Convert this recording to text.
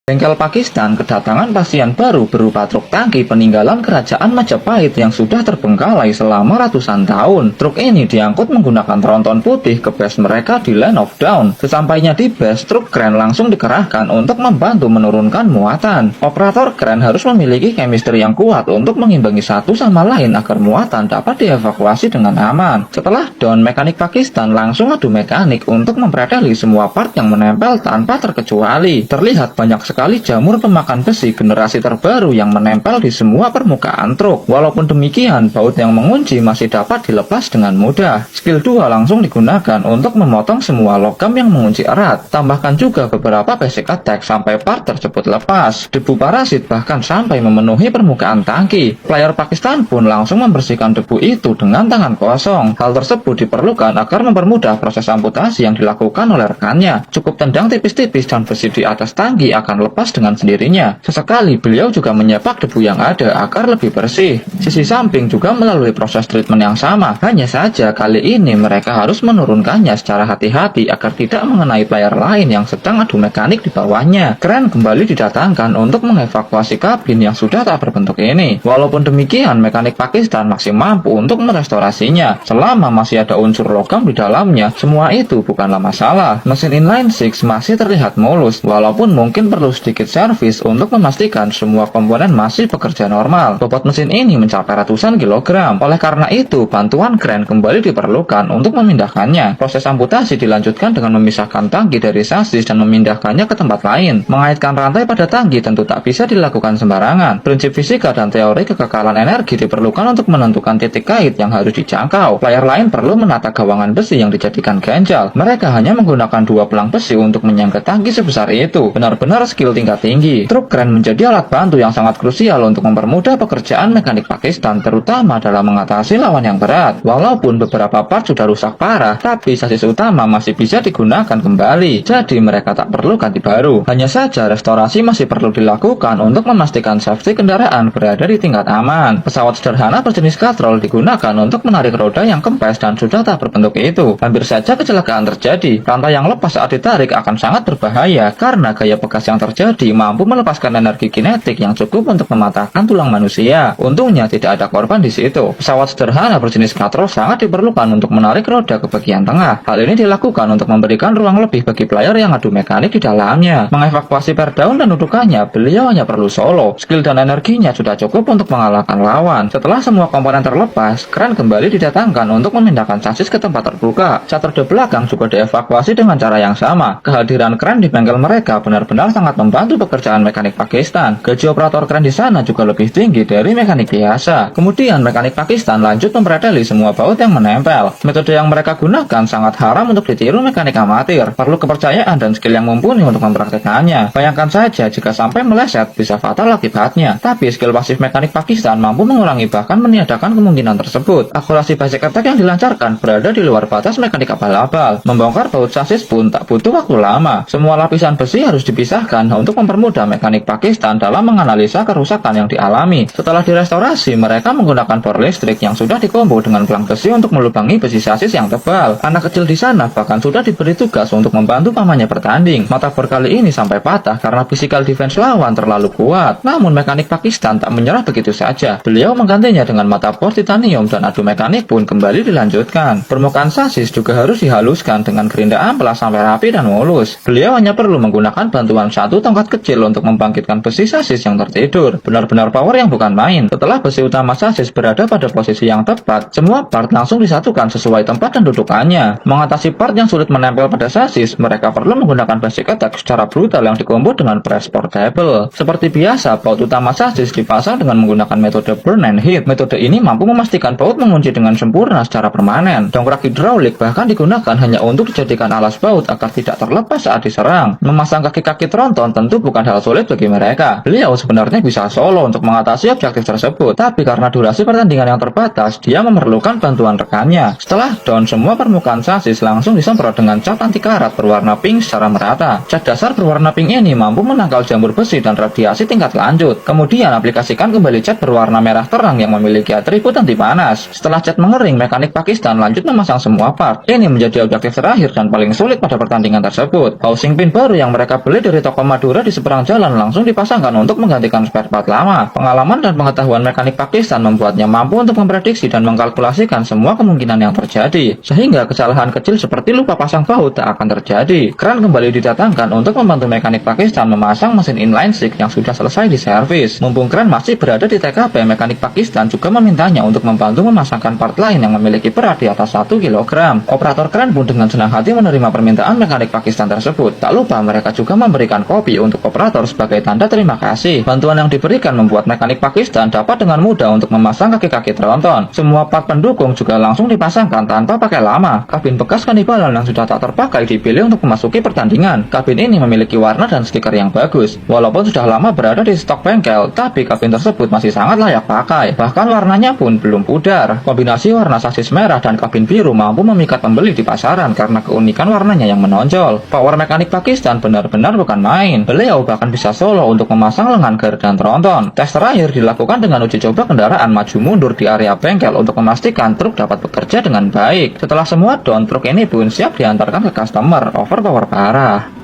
Bengkel Pakistan kedatangan pasien baru berupa truk tangki peninggalan kerajaan Majapahit yang sudah terbengkalai selama ratusan tahun. Truk ini diangkut menggunakan tronton putih ke base mereka di Land of Dawn. Sesampainya di base, truk kren langsung dikerahkan untuk membantu menurunkan muatan. Operator kren harus memiliki chemistry yang kuat untuk mengimbangi satu sama lain agar muatan dapat dievakuasi dengan aman. Setelah down, mekanik Pakistan langsung adu mekanik untuk mempredeli semua part yang menempel tanpa terkecuali. Terlihat banyak sekali jamur pemakan besi generasi terbaru yang menempel di semua permukaan truk. Walaupun demikian, baut yang mengunci masih dapat dilepas dengan mudah. Skill 2 langsung digunakan untuk memotong semua logam yang mengunci erat. Tambahkan juga beberapa basic attack sampai part tersebut lepas. Debu parasit bahkan sampai memenuhi permukaan tangki. Player Pakistan pun langsung membersihkan debu itu dengan tangan kosong. Hal tersebut diperlukan agar mempermudah proses amputasi yang dilakukan oleh rekannya. Cukup tendang tipis-tipis dan besi di atas tangki akan lepas dengan sendirinya. Sesekali beliau juga menyepak debu yang ada agar lebih bersih. Sisi samping juga melalui proses treatment yang sama. Hanya saja kali ini mereka harus menurunkannya secara hati-hati agar tidak mengenai player lain yang sedang adu mekanik di bawahnya. Kren kembali didatangkan untuk mengevakuasi kabin yang sudah tak berbentuk ini. Walaupun demikian, mekanik Pakistan masih mampu untuk merestorasinya. Selama masih ada unsur logam di dalamnya, semua itu bukanlah masalah. Mesin inline 6 masih terlihat mulus, walaupun mungkin perlu sedikit servis untuk memastikan semua komponen masih bekerja normal. Bobot mesin ini mencapai ratusan kilogram. Oleh karena itu, bantuan kren kembali diperlukan untuk memindahkannya. Proses amputasi dilanjutkan dengan memisahkan tangki dari sasis dan memindahkannya ke tempat lain. Mengaitkan rantai pada tangki tentu tak bisa dilakukan sembarangan. Prinsip fisika dan teori kekekalan energi diperlukan untuk menentukan titik kait yang harus dijangkau. Player lain perlu menata gawangan besi yang dijadikan ganjal. Mereka hanya menggunakan dua pelang besi untuk menyangga tangki sebesar itu. Benar-benar skill tingkat tinggi. Truk kren menjadi alat bantu yang sangat krusial untuk mempermudah pekerjaan mekanik Pakistan, terutama dalam mengatasi lawan yang berat. Walaupun beberapa part sudah rusak parah, tapi sasis utama masih bisa digunakan kembali. Jadi mereka tak perlu ganti baru. Hanya saja restorasi masih perlu dilakukan untuk memastikan safety kendaraan berada di tingkat aman. Pesawat sederhana berjenis katrol digunakan untuk menarik roda yang kempes dan sudah tak berbentuk itu. Hampir saja kecelakaan terjadi. Rantai yang lepas saat ditarik akan sangat berbahaya karena gaya pegas yang terjadi mampu melepaskan energi kinetik yang cukup untuk mematahkan tulang manusia. Untungnya tidak ada korban di situ. Pesawat sederhana berjenis katrol sangat diperlukan untuk menarik roda ke bagian tengah. Hal ini dilakukan untuk memberikan ruang lebih bagi player yang adu mekanik di dalamnya. Mengevakuasi Perdaun dan dudukannya, beliau hanya perlu solo. Skill dan energinya sudah cukup untuk mengalahkan lawan. Setelah semua komponen terlepas, kren kembali didatangkan untuk memindahkan sasis ke tempat terbuka. Saat roda belakang juga dievakuasi dengan cara yang sama. Kehadiran kren di bengkel mereka benar-benar sangat membantu pekerjaan mekanik Pakistan. Gaji operator kren di sana juga lebih tinggi dari mekanik biasa. Kemudian mekanik Pakistan lanjut mempredeli semua baut yang menempel. Metode yang mereka gunakan sangat haram untuk ditiru mekanik amatir. Perlu kepercayaan dan skill yang mumpuni untuk mempraktekannya. Bayangkan saja jika sampai meleset bisa fatal akibatnya. Tapi skill pasif mekanik Pakistan mampu mengurangi bahkan meniadakan kemungkinan tersebut. Akurasi basic attack yang dilancarkan berada di luar batas mekanik abal-abal. Membongkar baut sasis pun tak butuh waktu lama. Semua lapisan besi harus dipisahkan untuk mempermudah mekanik Pakistan dalam menganalisa kerusakan yang dialami. Setelah direstorasi, mereka menggunakan bor listrik yang sudah dikombo dengan pelang besi untuk melubangi besi sasis yang tebal. Anak kecil di sana bahkan sudah diberi tugas untuk membantu pamannya bertanding. Mata bor kali ini sampai patah karena physical defense lawan terlalu kuat. Namun mekanik Pakistan tak menyerah begitu saja. Beliau menggantinya dengan mata bor titanium dan adu mekanik pun kembali dilanjutkan. Permukaan sasis juga harus dihaluskan dengan gerinda amplas sampai rapi dan mulus. Beliau hanya perlu menggunakan bantuan satu tongkat kecil untuk membangkitkan besi sasis yang tertidur. Benar-benar power yang bukan main. Setelah besi utama sasis berada pada posisi yang tepat, semua part langsung disatukan sesuai tempat dan dudukannya. Mengatasi part yang sulit menempel pada sasis, mereka perlu menggunakan basic attack secara brutal yang dikombo dengan press portable. Seperti biasa, baut utama sasis dipasang dengan menggunakan metode burn and hit. Metode ini mampu memastikan baut mengunci dengan sempurna secara permanen. Dongkrak hidraulik bahkan digunakan hanya untuk dijadikan alas baut agar tidak terlepas saat diserang. Memasang kaki-kaki tronton tentu bukan hal sulit bagi mereka. Beliau sebenarnya bisa solo untuk mengatasi objektif tersebut, tapi karena durasi pertandingan yang terbatas, dia memerlukan bantuan rekannya. Setelah down, semua permukaan sasis langsung disemprot dengan cat anti karat berwarna pink secara merata. Cat dasar berwarna pink ini mampu menangkal jamur besi dan radiasi tingkat lanjut. Kemudian aplikasikan kembali cat berwarna merah terang yang memiliki atribut anti panas. Setelah cat mengering, mekanik Pakistan lanjut memasang semua part. Ini menjadi objektif terakhir dan paling sulit pada pertandingan tersebut. Housing pin baru yang mereka beli dari toko Madura di seberang jalan langsung dipasangkan untuk menggantikan spare part lama. Pengalaman dan pengetahuan mekanik Pakistan membuatnya mampu untuk memprediksi dan mengkalkulasikan semua kemungkinan yang terjadi, sehingga kesalahan kecil seperti lupa pasang baut tak akan terjadi. Kran kembali didatangkan untuk membantu mekanik Pakistan memasang mesin inline six yang sudah selesai diservis. Mumpung kran masih berada di TKP, mekanik Pakistan juga memintanya untuk membantu memasangkan part lain yang memiliki berat di atas 1 kg. Operator kran pun dengan senang hati menerima permintaan mekanik Pakistan tersebut. Tak lupa mereka juga memberikan kopi untuk operator sebagai tanda terima kasih. Bantuan yang diberikan membuat mekanik Pakistan dapat dengan mudah untuk memasang kaki-kaki tronton. Semua part pendukung juga langsung dipasangkan tanpa pakai lama. Kabin bekas kannibalan yang sudah tak terpakai dipilih untuk memasuki pertandingan. Kabin ini memiliki warna dan stiker yang bagus. Walaupun sudah lama berada di stok bengkel, tapi kabin tersebut masih sangat layak pakai. Bahkan warnanya pun belum pudar. Kombinasi warna sasis merah dan kabin biru mampu memikat pembeli di pasaran karena keunikan warnanya yang menonjol. Power mekanik Pakistan benar-benar bukan main. Beliau bahkan bisa solo untuk memasang lengan gear dan tronton. Tes terakhir dilakukan dengan uji coba kendaraan maju mundur di area bengkel untuk memastikan truk dapat bekerja dengan baik. Setelah semua down, truk ini pun siap diantarkan ke customer. Overpower parah.